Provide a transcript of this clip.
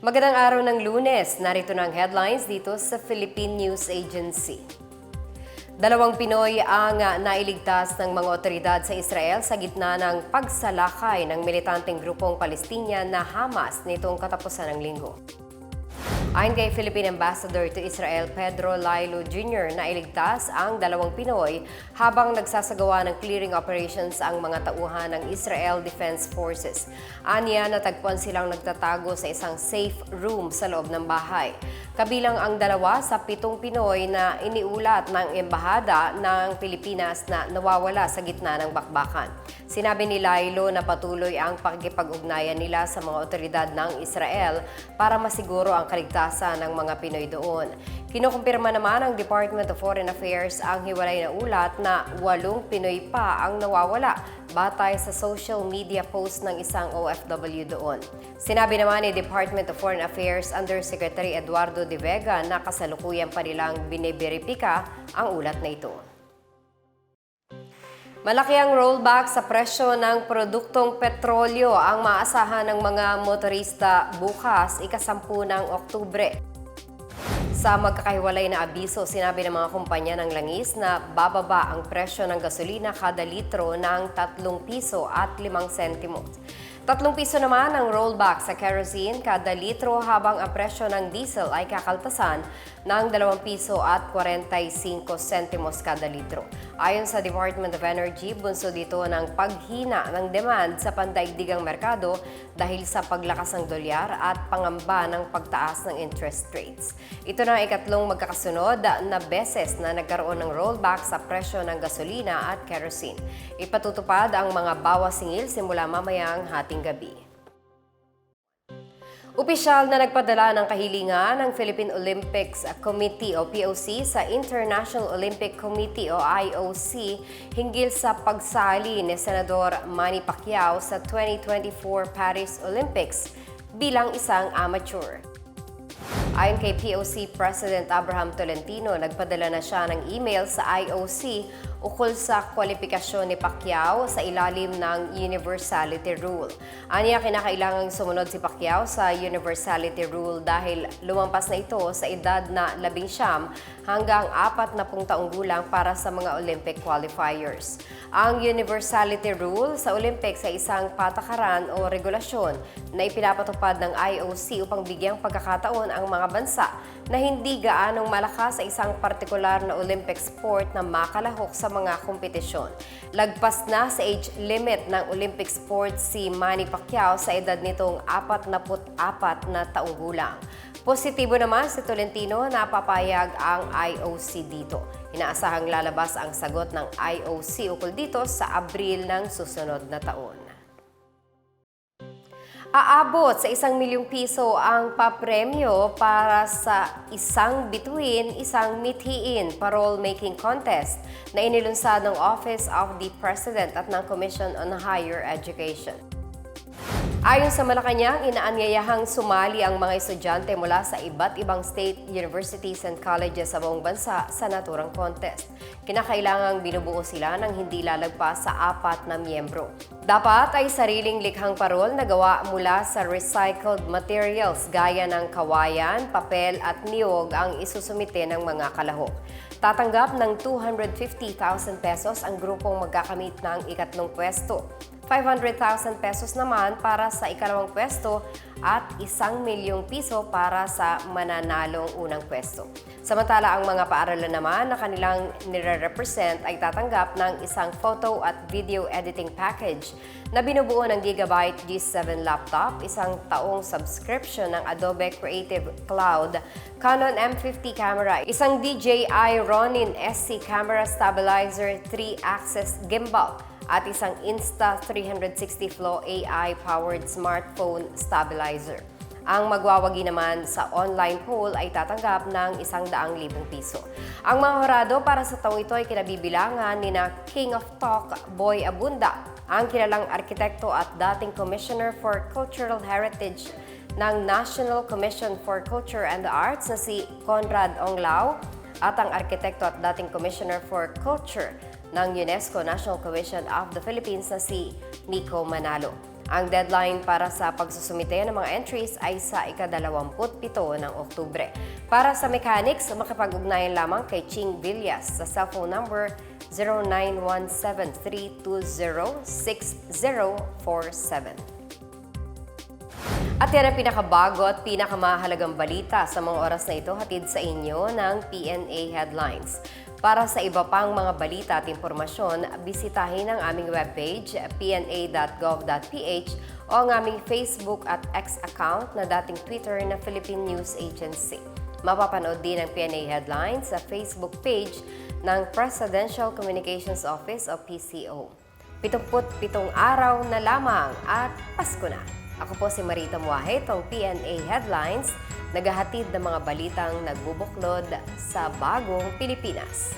Magandang araw ng Lunes. Narito na ang headlines dito sa Philippine News Agency. 2 Pinoy ang nailigtas ng mga otoridad sa Israel sa gitna ng pagsalakay ng militanteng grupong Palestinian na Hamas nitong katapusan ng linggo. Ayon kay Philippine Ambassador to Israel Pedro Lailo Jr. na iligtas ang 2 Pinoy habang nagsasagawa ng clearing operations ang mga tauhan ng Israel Defense Forces. Aniya, natagpuan silang nagtatago sa isang safe room sa loob ng bahay. Kabilang ang 2 sa 7 Pinoy na iniulat ng Embahada ng Pilipinas na nawawala sa gitna ng bakbakan. Sinabi ni Lailo na patuloy ang pakikipag-ugnayan nila sa mga otoridad ng Israel para masiguro ang kaligtasan ng mga Pinoy doon. Kinukumpirma naman ng Department of Foreign Affairs ang hiwalay na ulat na 8 Pinoy pa ang nawawala batay sa social media post ng isang OFW doon. Sinabi naman ni Department of Foreign Affairs Undersecretary Eduardo De Vega na kasalukuyan pa nilang biniberipika ang ulat na ito. Malaki ang rollback sa presyo ng produktong petrolyo ang maasahan ng mga motorista bukas, ika-10 ng Oktubre. Sa magkakahiwalay na abiso, sinabi ng mga kumpanya ng langis na bababa ang presyo ng gasolina kada litro ng 3 piso at 5 sentimos. 3 piso naman ang rollback sa kerosene kada litro habang ang presyo ng diesel ay kakaltasan ng 2 piso at 45 sentimos kada litro. Ayon sa Department of Energy, bunso dito ng paghina ng demand sa pandaigdigang merkado dahil sa paglakas ng dolyar at pangamba ng pagtaas ng interest rates. Ito na ang ikatlong magkakasunod na beses na nagkaroon ng rollback sa presyo ng gasolina at kerosene. Ipatutupad ang mga bawas singil simula mamayang hating gabi. Opisyal na nagpadala ng kahilingan ng Philippine Olympics Committee o POC sa International Olympic Committee o IOC hinggil sa pagsali ni Senador Manny Pacquiao sa 2024 Paris Olympics bilang isang amateur. Ayon kay POC President Abraham Tolentino, nagpadala na siya ng email sa IOC ukol sa kwalifikasyon ni Pacquiao sa ilalim ng Universality Rule. Aniya, kinakailangang sumunod si Pacquiao sa Universality Rule dahil lumampas na ito sa edad na 19 hanggang 40 taong gulang para sa mga Olympic qualifiers. Ang Universality Rule sa Olympics ay isang patakaran o regulasyon na ipinapatupad ng IOC upang bigyang pagkakataon ang mga bansa na hindi gaanong malakas sa isang partikular na Olympic sport na makalahok sa mga kompetisyon. Lagpas na sa age limit ng Olympic sport si Manny Pacquiao sa edad nitong 44 na taong gulang. Positibo naman si Tolentino na papayag ang IOC dito. Inaasahang lalabas ang sagot ng IOC ukol dito sa Abril ng susunod na taon. Aabot sa 1 milyong piso ang papremyo para sa isang bituin, isang mithiin parole-making contest na inilunsad ng Office of the President at ng Commission on Higher Education. Ayon sa Malacanang, inaanyayahang sumali ang mga estudyante mula sa iba't ibang state universities and colleges sa buong bansa sa naturang contest. Kinakailangang binubuo sila ng hindi lalagpas sa 4 na miyembro. Dapat ay sariling likhang parol na gawa mula sa recycled materials gaya ng kawayan, papel at niyog ang isusumite ng mga kalahok. Tatanggap ng 250,000 pesos ang grupong magkakamit ng ikatlong pwesto. 500,000 pesos naman para sa ikalawang pwesto at 1 milyong piso para sa mananalong unang pwesto. Samantala, ang mga paaralan naman na kanilang nire-represent ay tatanggap ng isang photo at video editing package na binubuo ng Gigabyte G7 laptop, isang taong subscription ng Adobe Creative Cloud, Canon M50 camera, isang DJI Ronin SC camera stabilizer 3-axis gimbal, at isang Insta360 Flow AI-powered smartphone stabilizer. Ang magwawagi naman sa online poll ay tatanggap ng 100,000 piso. Ang mga horado para sa taong ito ay kinabibilangan ni na King of Talk, Boy Abunda, ang kilalang arkitekto at dating Commissioner for Cultural Heritage ng National Commission for Culture and the Arts na si Conrad Onglao at ang arkitekto at dating Commissioner for Culture ng UNESCO National Commission of the Philippines na si Nico Manalo. Ang deadline para sa pagsusumite ng mga entries ay sa ika-27 ng Oktubre. Para sa mechanics, makipag-ugnayan lamang kay Ching Villas sa cellphone number 0917-320-6047. At yan ang pinakabago at pinakamahalagang balita sa mga oras na ito, hatid sa inyo ng PNA Headlines. Para sa iba pang mga balita at impormasyon, bisitahin ang aming webpage pna.gov.ph o ang aming Facebook at X account na dating Twitter na Philippine News Agency. Mapapanood din ang PNA Headlines sa Facebook page ng Presidential Communications Office o PCO. 77 araw na lamang at Pasko na. Ako po si Marita Muahe, itong PNA Headlines, naghahatid ng mga balitang nagbubuklod sa bagong Pilipinas.